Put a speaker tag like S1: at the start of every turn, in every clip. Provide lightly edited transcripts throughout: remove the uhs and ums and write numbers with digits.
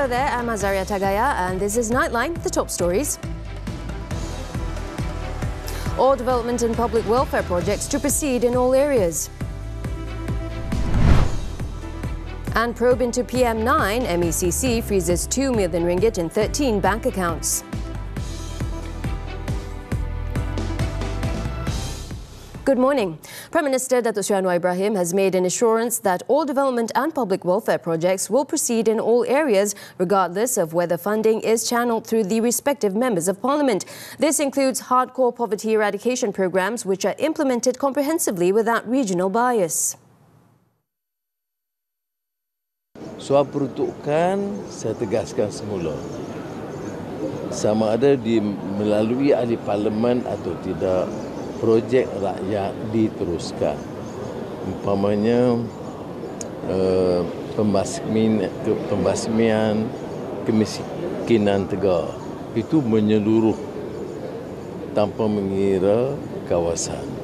S1: Hello there, I'm Azaria Tagaya and this is Nightline, the top stories. All development and public welfare projects to proceed in all areas. And probe into PM9, MECC freezes 2 million ringgit in 13 bank accounts. Good morning. Prime Minister Datuk Seri Anwar Ibrahim has made an assurance that all development and public welfare projects will proceed in all areas, regardless of whether funding is channeled through the respective members of parliament. This includes hardcore poverty eradication programs which are implemented comprehensively without regional bias.
S2: Soal peruntukan saya tegaskan semula. Sama ada melalui ahli parlimen atau tidak, projek rakyat diteruskan. Umpamanya pembasmian kemiskinan tegar itu menyeluruh tanpa mengira kawasan.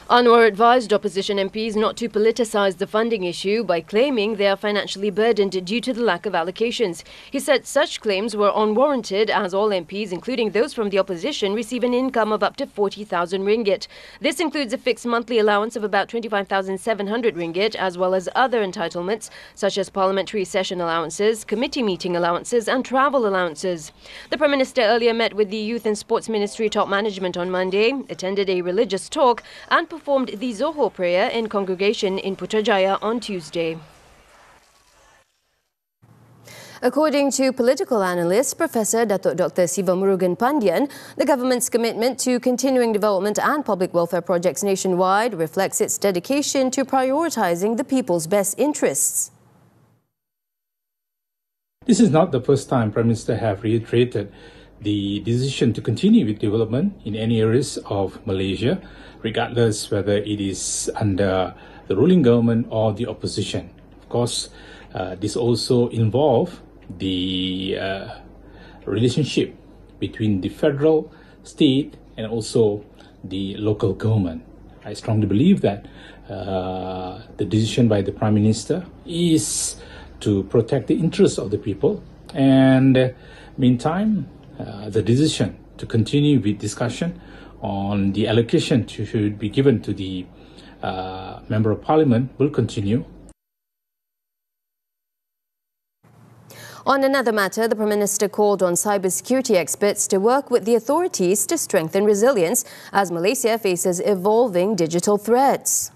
S1: Anwar advised opposition MPs not to politicise the funding issue by claiming they are financially burdened due to the lack of allocations. He said such claims were unwarranted as all MPs, including those from the opposition, receive an income of up to 40,000 ringgit. This includes a fixed monthly allowance of about 25,700 ringgit as well as other entitlements such as parliamentary session allowances, committee meeting allowances and travel allowances. The Prime Minister earlier met with the Youth and Sports Ministry top management on Monday, attended a religious talk and performed the Zohor prayer in congregation in Putrajaya on Tuesday. According to political analyst Professor Datuk Dr. Sivamurugan Pandian, the government's commitment to continuing development and public welfare projects nationwide reflects its dedication to prioritising the people's best interests.
S3: This is not the first time Prime Minister have reiterated the decision to continue with development in any areas of Malaysia, regardless whether it is under the ruling government or the opposition. Of course, this also involves the relationship between the federal, state and also the local government. I strongly believe that the decision by the Prime Minister is to protect the interests of the people, and meantime, the decision to continue with discussion on the allocation should be given to the Member of Parliament will continue.
S1: On another matter, the Prime Minister called on cybersecurity experts to work with the authorities to strengthen resilience as Malaysia faces evolving digital threats.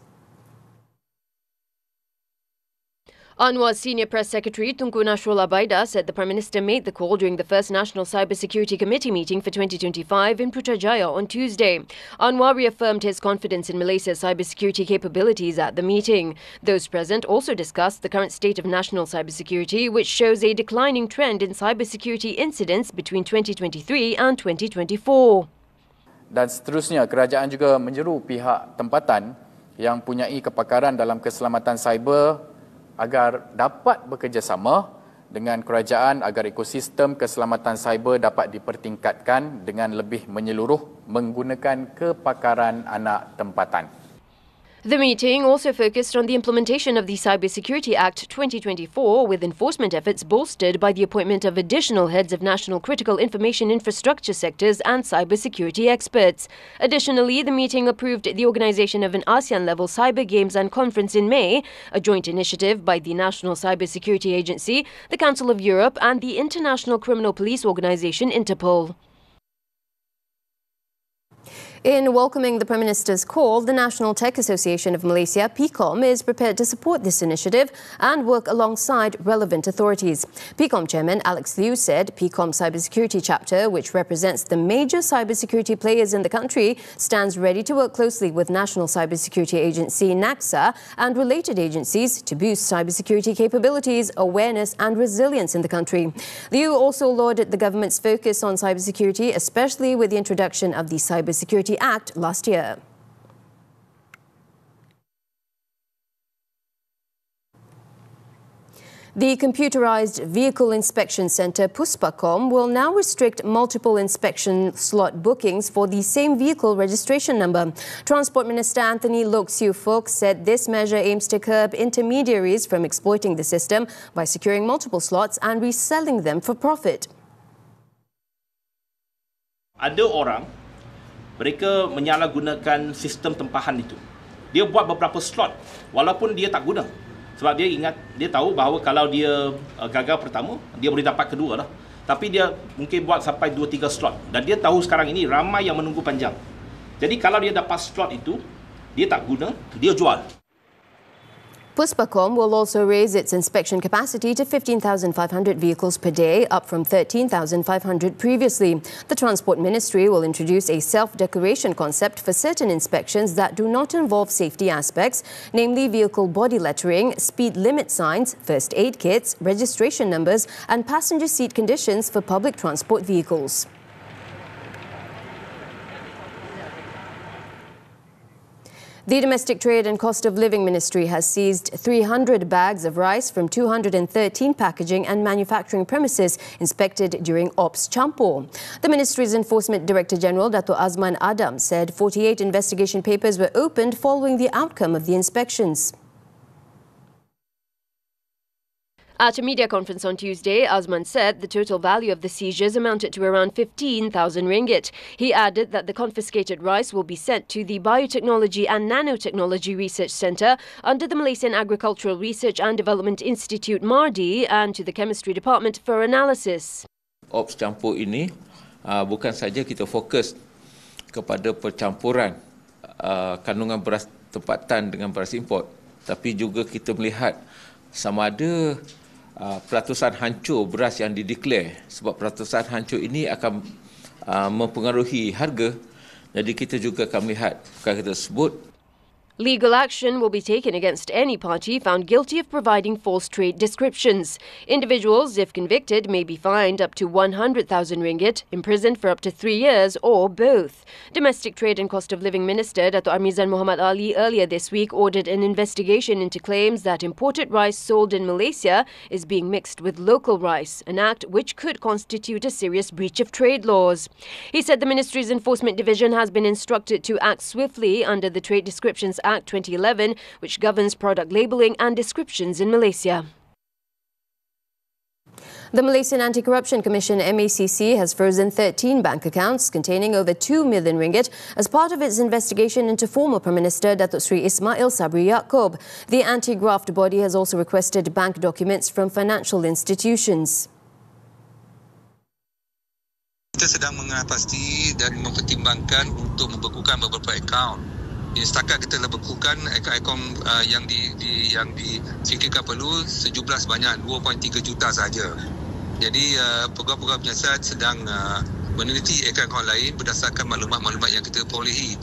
S1: Anwar's Senior Press Secretary Tunku Nasrul Abaida said the Prime Minister made the call during the first National Cybersecurity Committee meeting for 2025 in Putrajaya on Tuesday. Anwar reaffirmed his confidence in Malaysia's cybersecurity capabilities at the meeting. Those present also discussed the current state of national cybersecurity, which shows a declining trend in cybersecurity incidents between 2023 and 2024.
S4: Dan seterusnya, kerajaan juga menyeru pihak tempatan yang mempunyai kepakaran dalam keselamatan cyber agar dapat bekerjasama dengan kerajaan agar ekosistem keselamatan cyber dapat dipertingkatkan dengan lebih menyeluruh menggunakan kepakaran anak tempatan.
S1: The meeting also focused on the implementation of the Cybersecurity Act 2024, with enforcement efforts bolstered by the appointment of additional heads of national critical information infrastructure sectors and cybersecurity experts. Additionally, the meeting approved the organisation of an ASEAN-level Cyber Games and Conference in May, a joint initiative by the National Cybersecurity Agency, the Council of Europe and the International Criminal Police Organisation Interpol. In welcoming the Prime Minister's call, the National Tech Association of Malaysia, PCOM, is prepared to support this initiative and work alongside relevant authorities. PCOM Chairman Alex Liu said PCOM Cybersecurity Chapter, which represents the major cybersecurity players in the country, stands ready to work closely with National Cybersecurity Agency, NACSA, and related agencies to boost cybersecurity capabilities, awareness and resilience in the country. Liu also lauded the government's focus on cybersecurity, especially with the introduction of the Cybersecurity Act last year. The Computerized Vehicle Inspection Centre, Puspacom, will now restrict multiple inspection slot bookings for the same vehicle registration number. Transport Minister Anthony Loke Siu Fook said this measure aims to curb intermediaries from exploiting the system by securing multiple slots and reselling them for profit.
S5: Ada orang, mereka menyalahgunakan sistem tempahan itu. Dia buat beberapa slot walaupun dia tak guna. Sebab dia ingat, dia tahu bahawa kalau dia gagal pertama, dia boleh dapat kedua lah. Tapi dia mungkin buat sampai 2-3 slot. Dan dia tahu sekarang ini ramai yang menunggu panjang. Jadi kalau dia dapat slot itu, dia tak guna, dia jual.
S1: Puspacom will also raise its inspection capacity to 15,500 vehicles per day, up from 13,500 previously. The Transport Ministry will introduce a self-declaration concept for certain inspections that do not involve safety aspects, namely vehicle body lettering, speed limit signs, first aid kits, registration numbers and passenger seat conditions for public transport vehicles. The Domestic Trade and Cost of Living Ministry has seized 300 bags of rice from 213 packaging and manufacturing premises inspected during Ops Campur. The Ministry's Enforcement Director General, Dato' Azman Adam, said 48 investigation papers were opened following the outcome of the inspections. At a media conference on Tuesday, Azman said the total value of the seizures amounted to around 15,000 ringgit. He added that the confiscated rice will be sent to the Biotechnology and Nanotechnology Research Centre under the Malaysian Agricultural Research and Development Institute MARDI and to the Chemistry Department for analysis.
S6: Ops Campur ini bukan saja kita fokus kepada percampuran kandungan beras tempatan dengan beras import, tapi juga kita melihat sama ada peratusan hancur beras yang dideklar, sebab peratusan hancur ini akan mempengaruhi harga. Jadi kita juga akan melihat perkara tersebut.
S1: Legal action will be taken against any party found guilty of providing false trade descriptions. Individuals, if convicted, may be fined up to 100,000 ringgit, imprisoned for up to 3 years, or both. Domestic Trade and Cost of Living Minister Dato' Armizan Muhammad Ali earlier this week ordered an investigation into claims that imported rice sold in Malaysia is being mixed with local rice, an act which could constitute a serious breach of trade laws. He said the Ministry's Enforcement Division has been instructed to act swiftly under the Trade Descriptions Act 2011, which governs product labelling and descriptions in Malaysia. The Malaysian Anti-Corruption Commission MACC has frozen 13 bank accounts containing over 2 million ringgit as part of its investigation into former Prime Minister Datuk Seri Ismail Sabri Yaakob. The anti-graft body has also requested bank documents from financial institutions.
S7: Kita sedang mengenal dan mempertimbangkan untuk membekukan beberapa akaun. Setakat kita telah bekukan akaun yang difikirkan perlu sejumlah sebanyak 2.3 juta sahaja. Jadi program-program penyiasat sedang meneliti akaun lain berdasarkan maklumat-maklumat yang kita perolehi.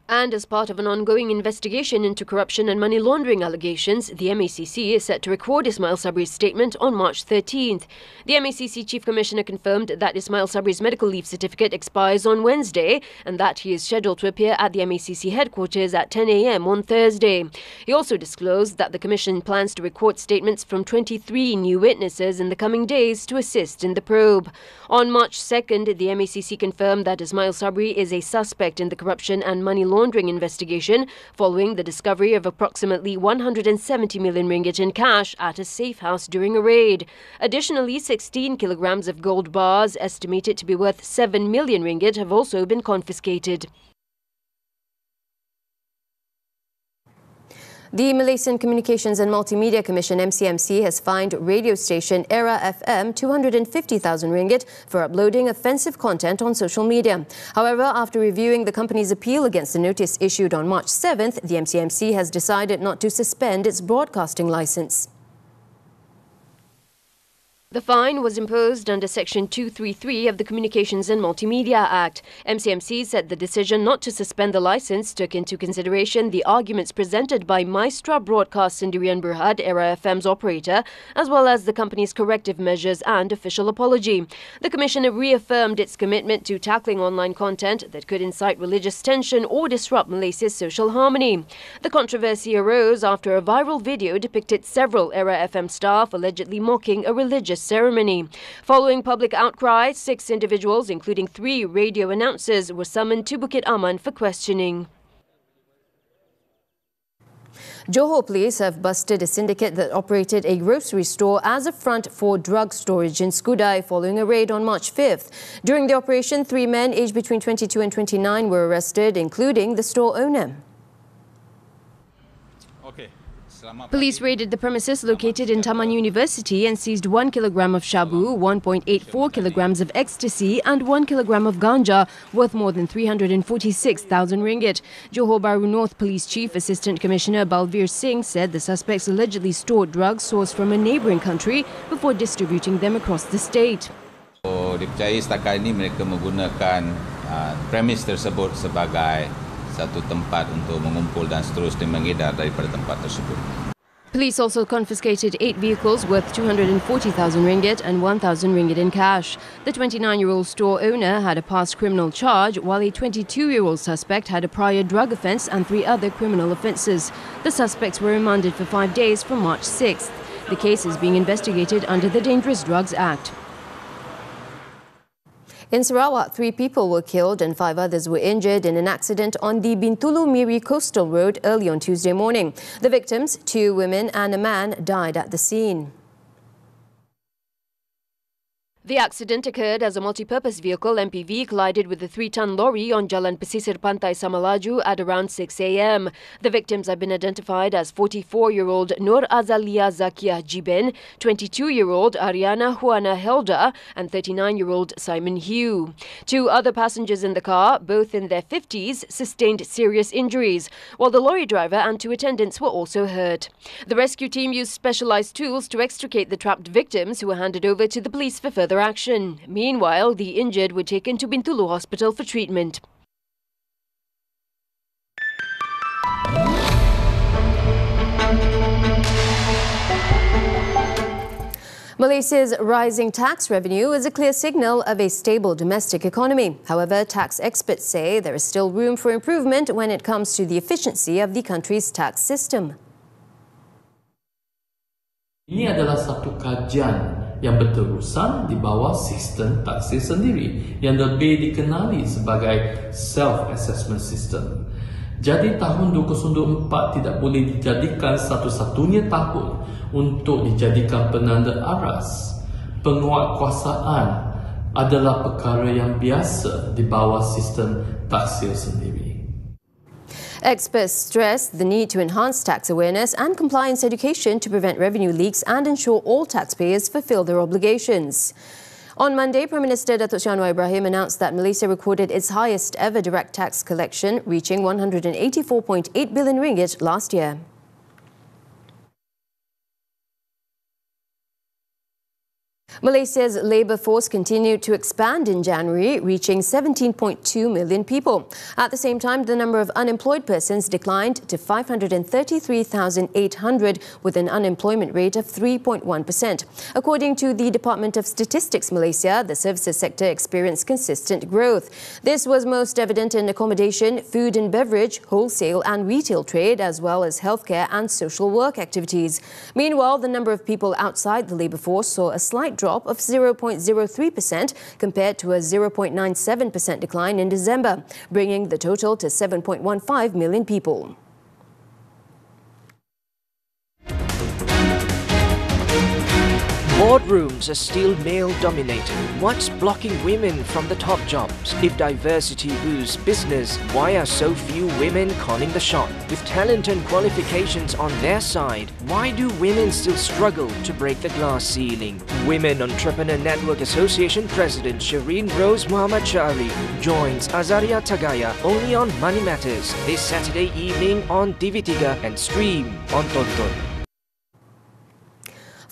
S1: And as part of an ongoing investigation into corruption and money laundering allegations, the MACC is set to record Ismail Sabri's statement on March 13th. The MACC Chief Commissioner confirmed that Ismail Sabri's medical leave certificate expires on Wednesday and that he is scheduled to appear at the MACC headquarters at 10 a.m. on Thursday. He also disclosed that the Commission plans to record statements from 23 new witnesses in the coming days to assist in the probe. On March 2nd, the MACC confirmed that Ismail Sabri is a suspect in the corruption and money laundering investigation following the discovery of approximately 170 million ringgit in cash at a safe house during a raid. Additionally, 16 kilograms of gold bars estimated to be worth 7 million ringgit have also been confiscated. The Malaysian Communications and Multimedia Commission MCMC has fined radio station Era FM 250,000 ringgit for uploading offensive content on social media. However, after reviewing the company's appeal against the notice issued on March 7th, the MCMC has decided not to suspend its broadcasting license. The fine was imposed under Section 233 of the Communications and Multimedia Act. MCMC said the decision not to suspend the licence took into consideration the arguments presented by Maestra Broadcast Sendirian Berhad, Era FM's operator, as well as the company's corrective measures and official apology. The Commission reaffirmed its commitment to tackling online content that could incite religious tension or disrupt Malaysia's social harmony. The controversy arose after a viral video depicted several Era FM staff allegedly mocking a religious ceremony. Following public outcry, 6 individuals, including 3 radio announcers, were summoned to Bukit Aman for questioning. Johor police have busted a syndicate that operated a grocery store as a front for drug storage in Skudai following a raid on March 5th. During the operation, 3 men aged between 22 and 29 were arrested, including the store owner. Police raided the premises located in Taman University and seized 1 kilogram of shabu, 1.84 kilograms of ecstasy and 1 kilogram of ganja worth more than 346,000 ringgit. Johor Bahru North Police Chief Assistant Commissioner Balveer Singh said the suspects allegedly stored drugs sourced from a neighbouring country before distributing them across the state.
S8: Dipercayai setakat ini mereka menggunakan premis tersebut sebagai satu tempat untuk mengumpul dan seterusnya mengedar daripada tempat tersebut.
S1: Police also confiscated 8 vehicles worth 240,000 ringgit and 1,000 ringgit in cash. The 29-year-old store owner had a past criminal charge, while a 22-year-old suspect had a prior drug offence and 3 other criminal offences. The suspects were remanded for 5 days from March 6th. The case is being investigated under the Dangerous Drugs Act. In Sarawak, 3 people were killed and 5 others were injured in an accident on the Bintulu Miri Coastal Road early on Tuesday morning. The victims, 2 women and a man, died at the scene. The accident occurred as a multi-purpose vehicle MPV collided with a 3-ton lorry on Jalan Pesisir Pantai Samalaju at around 6 a.m. The victims have been identified as 44-year-old Nur Azalia Zakiah Jiben, 22-year-old Ariana Juana Helda and 39-year-old Simon Hugh. 2 other passengers in the car, both in their 50s, sustained serious injuries, while the lorry driver and 2 attendants were also hurt. The rescue team used specialized tools to extricate the trapped victims, who were handed over to the police for further action. Meanwhile, the injured were taken to Bintulu Hospital for treatment. Malaysia's rising tax revenue is a clear signal of a stable domestic economy. However, tax experts say there is still room for improvement when it comes to the efficiency of the country's tax system.
S9: Ini adalah satu kajian yang berterusan di bawah sistem taksis sendiri yang lebih dikenali sebagai self-assessment system. Jadi tahun 2024 tidak boleh dijadikan satu-satunya tahun untuk dijadikan penanda aras. Penguatkuasaan adalah perkara yang biasa di bawah sistem taksis sendiri.
S1: Experts stress the need to enhance tax awareness and compliance education to prevent revenue leaks and ensure all taxpayers fulfill their obligations. On Monday, Prime Minister Datuk Seri Anwar Ibrahim announced that Malaysia recorded its highest ever direct tax collection, reaching 184.8 billion ringgit last year. Malaysia's labour force continued to expand in January, reaching 17.2 million people. At the same time, the number of unemployed persons declined to 533,800 with an unemployment rate of 3.1%. According to the Department of Statistics Malaysia, the services sector experienced consistent growth. This was most evident in accommodation, food and beverage, wholesale and retail trade, as well as healthcare and social work activities. Meanwhile, the number of people outside the labour force saw a slight drop of 0.03% compared to a 0.97% decline in December, bringing the total to 7.15 million people.
S10: Boardrooms are still male-dominated. What's blocking women from the top jobs? If diversity boosts business, why are so few women calling the shot? With talent and qualifications on their side, why do women still struggle to break the glass ceiling? Women Entrepreneur Network Association President Shireen Rose Muhammad Shari joins Azaria Tagaya only on Money Matters this Saturday evening on TV3 and stream on Tonton.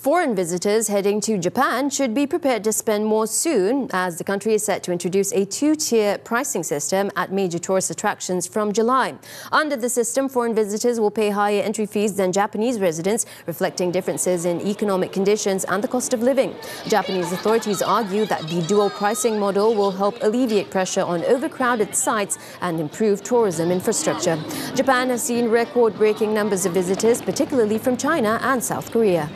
S1: Foreign visitors heading to Japan should be prepared to spend more soon, as the country is set to introduce a two-tier pricing system at major tourist attractions from July. Under the system, foreign visitors will pay higher entry fees than Japanese residents, reflecting differences in economic conditions and the cost of living. Japanese authorities argue that the dual pricing model will help alleviate pressure on overcrowded sites and improve tourism infrastructure. Japan has seen record-breaking numbers of visitors, particularly from China and South Korea.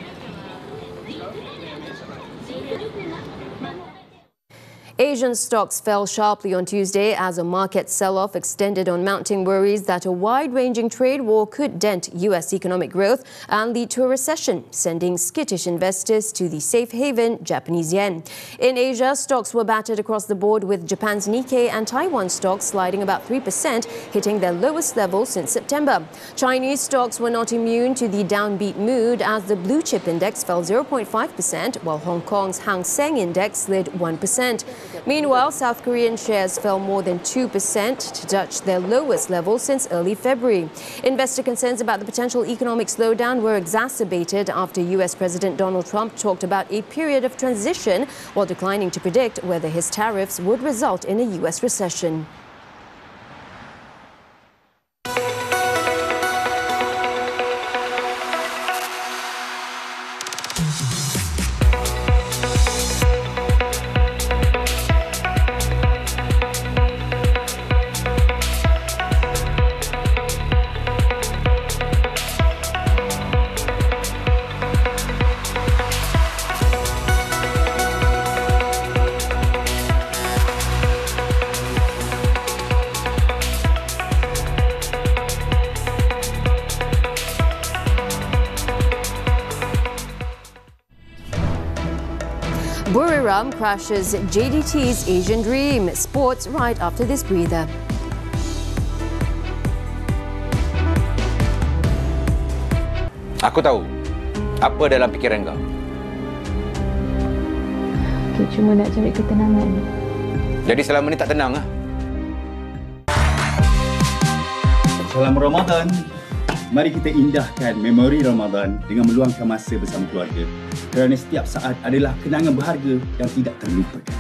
S1: Asian stocks fell sharply on Tuesday as a market sell-off extended on mounting worries that a wide-ranging trade war could dent U.S. economic growth and lead to a recession, sending skittish investors to the safe haven Japanese yen. In Asia, stocks were battered across the board, with Japan's Nikkei and Taiwan stocks sliding about 3%, hitting their lowest level since September. Chinese stocks were not immune to the downbeat mood as the blue chip index fell 0.5%, while Hong Kong's Hang Seng index slid 1%. Meanwhile, South Korean shares fell more than 2% to touch their lowest level since early February. Investor concerns about the potential economic slowdown were exacerbated after US President Donald Trump talked about a period of transition while declining to predict whether his tariffs would result in a US recession. Buriram crashes JDT's Asian Dream. Sports right after this breather.
S11: Aku tahu apa dalam fikiran kau.
S12: Okay, cuma nak cari ketenangan.
S11: Jadi selama ni tak tenang lah.
S13: Salam Ramadan. Mari kita indahkan memori Ramadan dengan meluangkan masa bersama keluarga. Kerana setiap saat adalah kenangan berharga yang tidak terlupakan.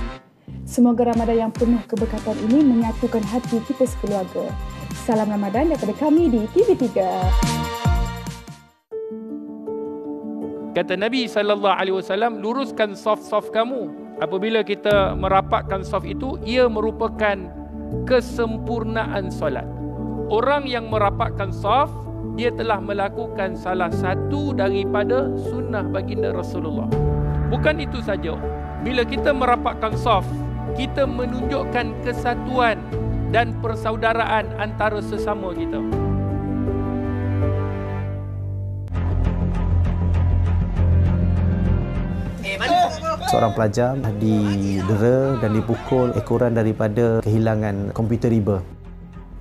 S12: Semoga Ramadan yang penuh keberkatan ini menyatukan hati kita sekeluarga. Salam Ramadan daripada kami di TV3.
S14: Kata Nabi SAW, luruskan saf-saf kamu. Apabila kita merapatkan saf itu, ia merupakan kesempurnaan solat. Orang yang merapatkan saf, dia telah melakukan salah satu daripada sunnah baginda Rasulullah. Bukan itu saja. Bila kita merapatkan saf, kita menunjukkan kesatuan dan persaudaraan antara sesama kita.
S15: Seorang pelajar didera dan dipukul ekoran daripada kehilangan komputer riba.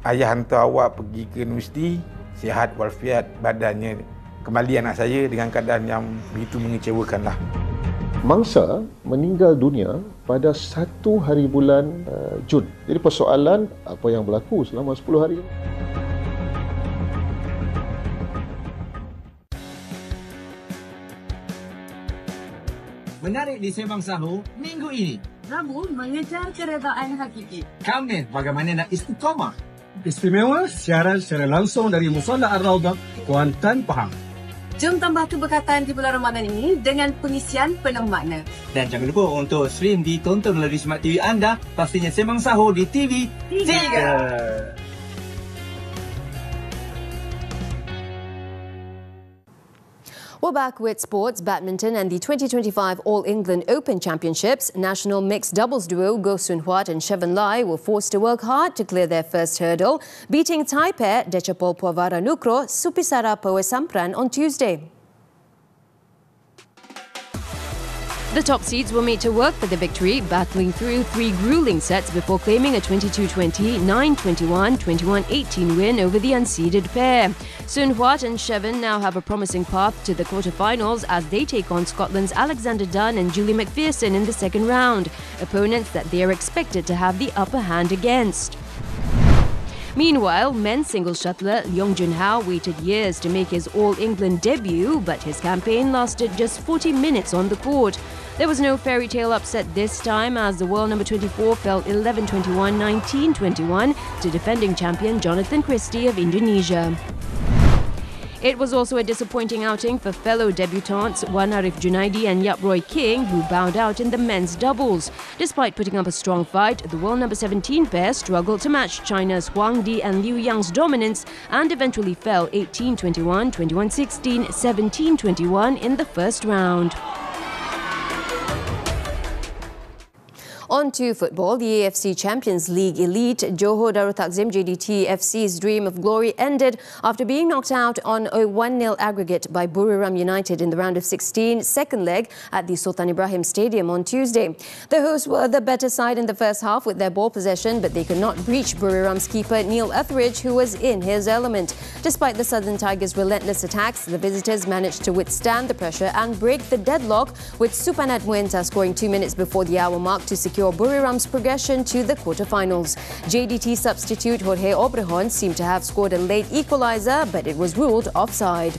S16: Ayah hantar awak pergi ke universiti, sihat walafiat badannya. Kembali anak saya dengan keadaan yang begitu mengecewakanlah.
S17: Mangsa meninggal dunia pada 1 hari bulan Jun. Jadi persoalan apa yang berlaku selama 10 hari ini.
S18: Menarik di Sembang Sahur minggu ini.
S19: Namun mengejar keredaan hakiki.
S18: Kami bagaimana nak istiqamah.
S20: Istimewa siaran secara langsung dari Musalla Ar-Rawdah, Kuantan, Pahang.
S19: Jom tambah keberkatan di bulan Ramadan ini dengan pengisian penuh makna.
S18: Dan jangan lupa untuk stream ditonton melalui Smart TV anda, pastinya Sembang Sahur di TV3.
S1: We're back with sports, badminton and the 2025 All England Open Championships. National mixed doubles duo Goh Soon Huat and Shevan Lai were forced to work hard to clear their first hurdle, beating Thai pair Dechapol Puavara Nukro Supisara Pawesampran on Tuesday. The top seeds were made to work for the victory, battling through 3 grueling sets before claiming a 22-20, 9-21, 21-18 win over the unseeded pair. Soon Huat and Shevan now have a promising path to the quarterfinals as they take on Scotland's Alexander Dunn and Julie McPherson in the second round, opponents that they are expected to have the upper hand against. Meanwhile, men's singles shuttler Leong Junhao waited years to make his All-England debut, but his campaign lasted just 40 minutes on the court. There was no fairy tale upset this time as the world number 24 fell 11-21, 19-21 to defending champion Jonathan Christie of Indonesia. It was also a disappointing outing for fellow debutants Wan Arif Junaidi and Yap Roy King, who bowed out in the men's doubles. Despite putting up a strong fight, the world number 17 pair struggled to match China's Huang Di and Liu Yang's dominance and eventually fell 18-21, 21-16, 17-21 in the first round. On to football. The AFC Champions League elite Johor Darul Takzim JDT FC's dream of glory ended after being knocked out on a 1-0 aggregate by Buriram United in the round of 16, second leg at the Sultan Ibrahim Stadium on Tuesday. The hosts were the better side in the first half with their ball possession, but they could not breach Buriram's keeper Neil Etheridge, who was in his element. Despite the Southern Tigers' relentless attacks, the visitors managed to withstand the pressure and break the deadlock, with Supanat Muenta scoring 2 minutes before the hour mark to secure Buriram's progression to the quarterfinals. JDT substitute Jorge Obregon seemed to have scored a late equaliser, but it was ruled offside.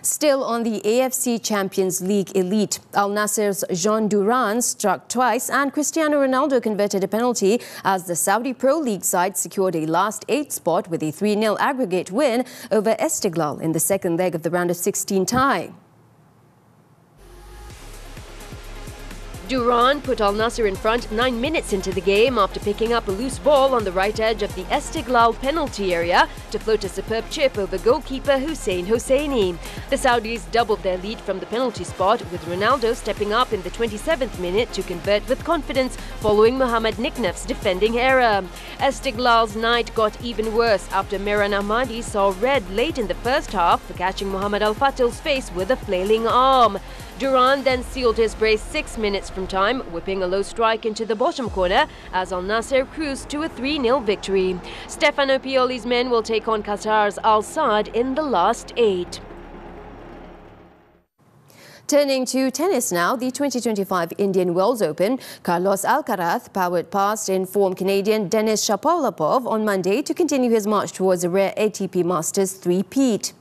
S1: Still on the AFC Champions League elite, Al Nassr's Jean Duran struck twice and Cristiano Ronaldo converted a penalty as the Saudi Pro League side secured a last 8 spot with a 3-0 aggregate win over Esteghlal in the second leg of the round of 16 tie. Duran put Al Nassr in front 9 minutes into the game after picking up a loose ball on the right edge of the Esteghlal penalty area to float a superb chip over goalkeeper Hussein Hosseini. The Saudis doubled their lead from the penalty spot, with Ronaldo stepping up in the 27th minute to convert with confidence following Mohamed Niknaf's defending error. Esteghlal's night got even worse after Mehran Ahmadi saw red late in the first half for catching Mohamed Al Fatil's face with a flailing arm. Duran then sealed his brace 6 minutes from time, whipping a low strike into the bottom corner as Al Nassr cruised to a 3-0 victory. Stefano Pioli's men will take on Qatar's Al Saad in the last 8. Turning to tennis now, the 2025 Indian Wells Open, Carlos Alcaraz powered past in-form Canadian Denis Shapovalov on Monday to continue his march towards a rare ATP Masters three-peat.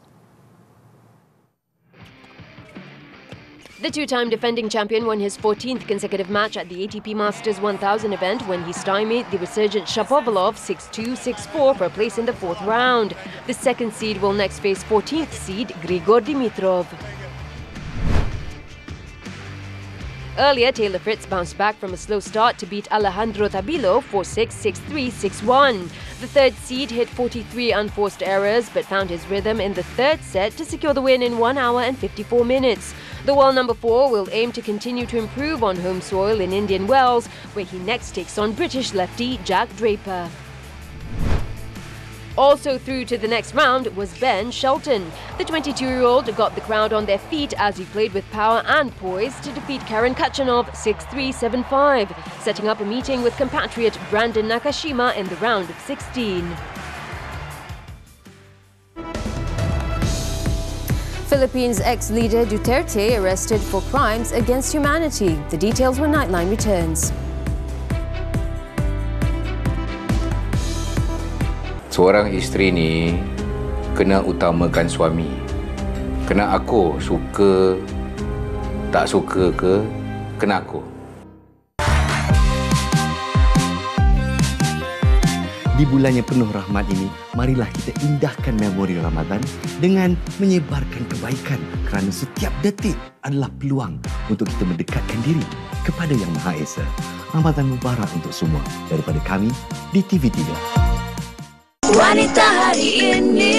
S1: The two-time defending champion won his 14th consecutive match at the ATP Masters 1000 event when he stymied the resurgent Shapovalov 6-2, 6-4 for a place in the 4th round. The second seed will next face 14th seed Grigor Dimitrov. Earlier, Taylor Fritz bounced back from a slow start to beat Alejandro Tabilo 4-6, 6-3, 6-1. The third seed hit 43 unforced errors but found his rhythm in the third set to secure the win in 1 hour and 54 minutes. The world number 4 will aim to continue to improve on home soil in Indian Wells, where he next takes on British lefty Jack Draper. Also through to the next round was Ben Shelton. The 22-year-old got the crowd on their feet as he played with power and poise to defeat Karen Khachanov 6-3, 7-5, setting up a meeting with compatriot Brandon Nakashima in the round of 16. Philippines ex-leader Duterte arrested for crimes against humanity. The details when Nightline returns.
S21: Seorang isteri ni kena utamakan suami. Kena aku suka, tak suka ke, kena aku.
S22: Di bulan yang penuh rahmat ini, marilah kita indahkan memori Ramadan dengan menyebarkan kebaikan kerana setiap detik adalah peluang untuk kita mendekatkan diri kepada Yang Maha Esa. Ramadan Mubarak untuk semua daripada kami di TV3.
S23: Wanita hari ini.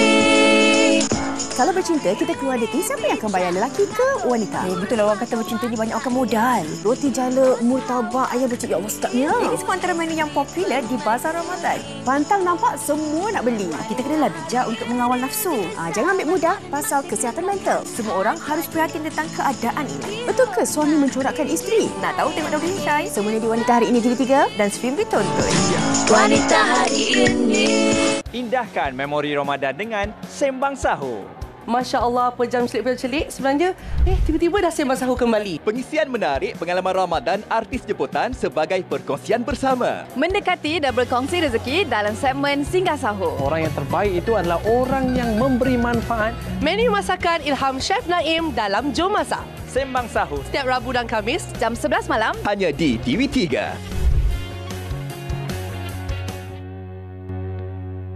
S24: Kalau bercinta, kita keluar dating, siapa yang akan bayar, lelaki ke wanita?
S23: Betul lah, orang kata bercinta ni banyak akan modal.
S24: Roti jala, murtabak, ayam becek, ya Allah sedapnya.
S23: Ini semua antara menu yang popular di Bazar Ramadan.
S24: Pantang nampak, semua nak beli.
S23: Kita kenalah bijak untuk mengawal nafsu.
S24: Jangan ambil mudah pasal kesihatan mental.
S23: Semua orang harus perhatian tentang keadaan ini.
S24: Betul ke suami mencorakkan isteri?
S23: Nak tahu, tengok Dr. Insyai.
S24: Semuanya di Wanita Hari Ini TV3
S23: dan stream ditonton. Wanita Hari Ini.
S25: Indahkan memori Ramadan dengan Sembang Sahur.
S2: Masya Allah, apa jam celik sebenarnya. Tiba-tiba dah sembang sahur kembali.
S3: Pengisian menarik pengalaman Ramadan artis jemputan sebagai perkongsian bersama.
S4: Mendekati dan berkongsi rezeki dalam segmen Singgah Sahur.
S5: Orang yang terbaik itu adalah orang yang memberi manfaat.
S2: Menu masakan ilham Chef Naim dalam Jom Masak.
S3: Sembang Sahur.
S2: Setiap Rabu dan Khamis,
S4: jam 11 malam.
S3: Hanya di TV3.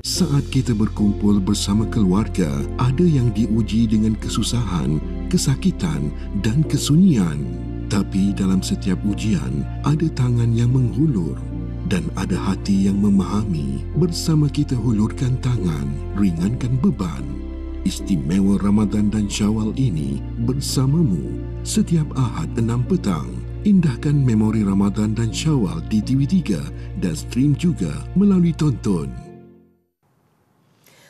S25: Saat kita berkumpul bersama keluarga, ada yang diuji dengan kesusahan, kesakitan dan kesunyian. Tapi dalam setiap ujian, ada tangan yang menghulur dan ada hati yang memahami. Bersama kita hulurkan tangan, ringankan beban. Istimewa Ramadan dan Syawal ini bersamamu setiap Ahad 6 petang. Indahkan memori Ramadan dan Syawal di TV3 dan stream juga melalui Tonton.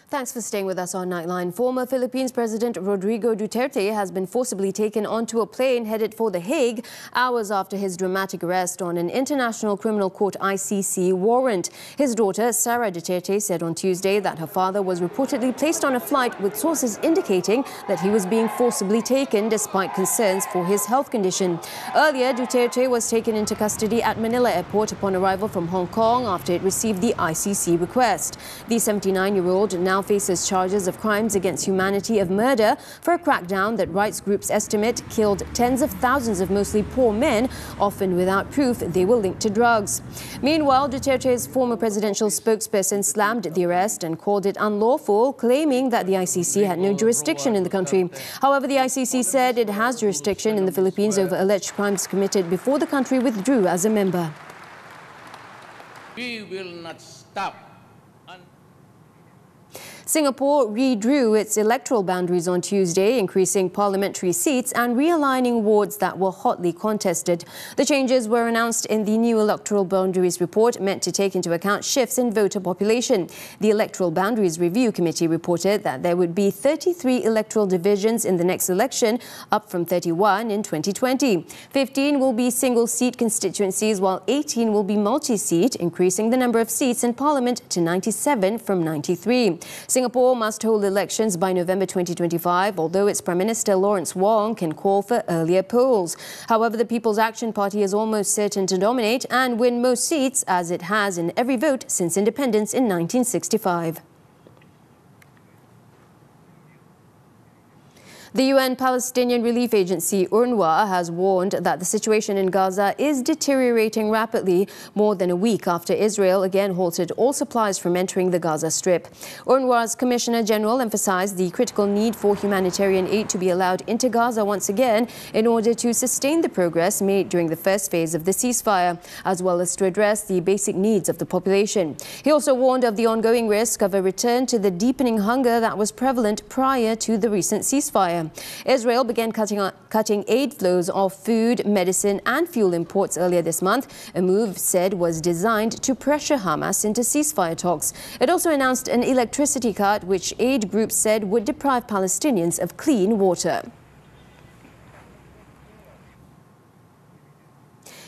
S1: Thanks for staying with us on Nightline. Former Philippines President Rodrigo Duterte has been forcibly taken onto a plane headed for The Hague hours after his dramatic arrest on an International Criminal Court ICC warrant. His daughter, Sarah Duterte, said on Tuesday that her father was reportedly placed on a flight with sources indicating that he was being forcibly taken despite concerns for his health condition. Earlier, Duterte was taken into custody at Manila Airport upon arrival from Hong Kong after it received the ICC request. The 79-year-old now faces charges of crimes against humanity of murder for a crackdown that rights groups estimate killed tens of thousands of mostly poor men, often without proof they were linked to drugs. Meanwhile, Duterte's former presidential spokesperson slammed the arrest and called it unlawful, claiming that the ICC had no jurisdiction in the country. However, the ICC said it has jurisdiction in the Philippines over alleged crimes committed before the country withdrew as a member.
S26: We will not stop.
S1: Singapore redrew its electoral boundaries on Tuesday, increasing parliamentary seats and realigning wards that were hotly contested. The changes were announced in the new electoral boundaries report, meant to take into account shifts in voter population. The Electoral Boundaries Review Committee reported that there would be 33 electoral divisions in the next election, up from 31 in 2020. 15 will be single-seat constituencies, while 18 will be multi-seat, increasing the number of seats in Parliament to 97 from 93. Singapore must hold elections by November 2025, although its Prime Minister Lawrence Wong can call for earlier polls. However, the People's Action Party is almost certain to dominate and win most seats, as it has in every vote since independence in 1965. The UN Palestinian Relief Agency, UNRWA, has warned that the situation in Gaza is deteriorating rapidly more than a week after Israel again halted all supplies from entering the Gaza Strip. UNRWA's Commissioner General emphasized the critical need for humanitarian aid to be allowed into Gaza once again in order to sustain the progress made during the first phase of the ceasefire, as well as to address the basic needs of the population. He also warned of the ongoing risk of a return to the deepening hunger that was prevalent prior to the recent ceasefire. Israel began cutting aid flows of food, medicine and fuel imports earlier this month, a move said was designed to pressure Hamas into ceasefire talks. It also announced an electricity cut, which aid groups said would deprive Palestinians of clean water.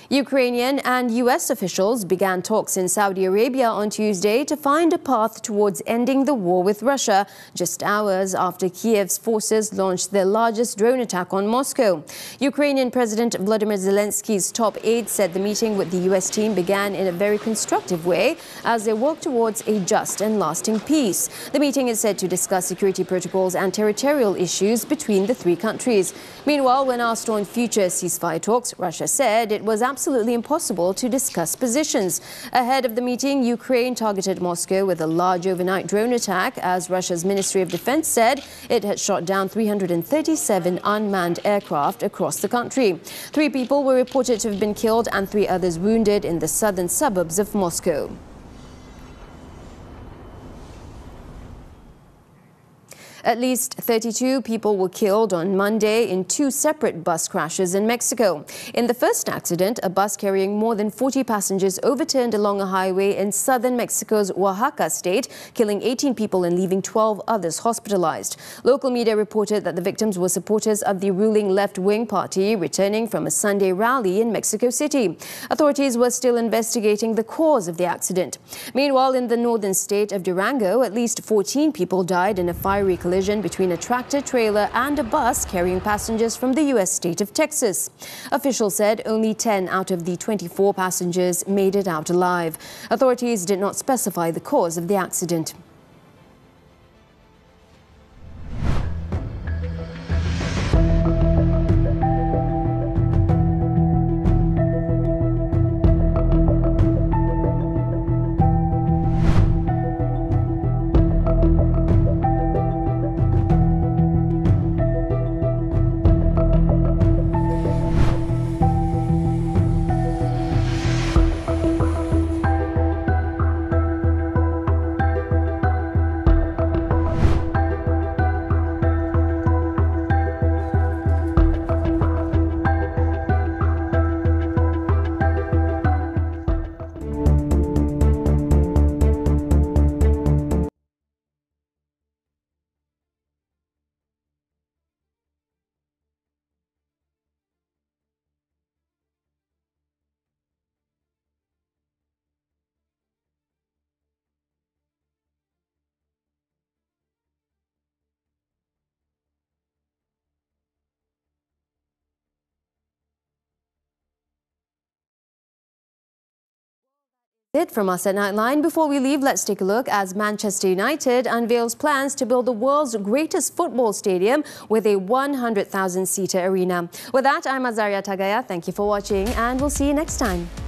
S1: Ukrainian and US officials began talks in Saudi Arabia on Tuesday to find a path towards ending the war with Russia, just hours after Kiev's forces launched their largest drone attack on Moscow. Ukrainian President Vladimir Zelensky's top aide said the meeting with the US team began in a very constructive way as they work towards a just and lasting peace. The meeting is said to discuss security protocols and territorial issues between the three countries. Meanwhile, when asked on future ceasefire talks, Russia said it was absolutely impossible to discuss positions. Ahead of the meeting, Ukraine targeted Moscow with a large overnight drone attack, as Russia's Ministry of Defense said it had shot down 337 unmanned aircraft across the country. 3 people were reported to have been killed and 3 others wounded in the southern suburbs of Moscow. At least 32 people were killed on Monday in 2 separate bus crashes in Mexico. In the first accident, a bus carrying more than 40 passengers overturned along a highway in southern Mexico's Oaxaca state, killing 18 people and leaving 12 others hospitalized. Local media reported that the victims were supporters of the ruling left-wing party returning from a Sunday rally in Mexico City. Authorities were still investigating the cause of the accident. Meanwhile, in the northern state of Durango, at least 14 people died in a fiery collision collision between a tractor-trailer and a bus carrying passengers from the U.S. state of Texas. Officials said only 10 out of the 24 passengers made it out alive. Authorities did not specify the cause of the accident. It from us at Nightline. Before we leave, let's take a look as Manchester United unveils plans to build the world's greatest football stadium with a 100,000-seater arena. With that, I'm Azaria Tagaya. Thank you for watching and we'll see you next time.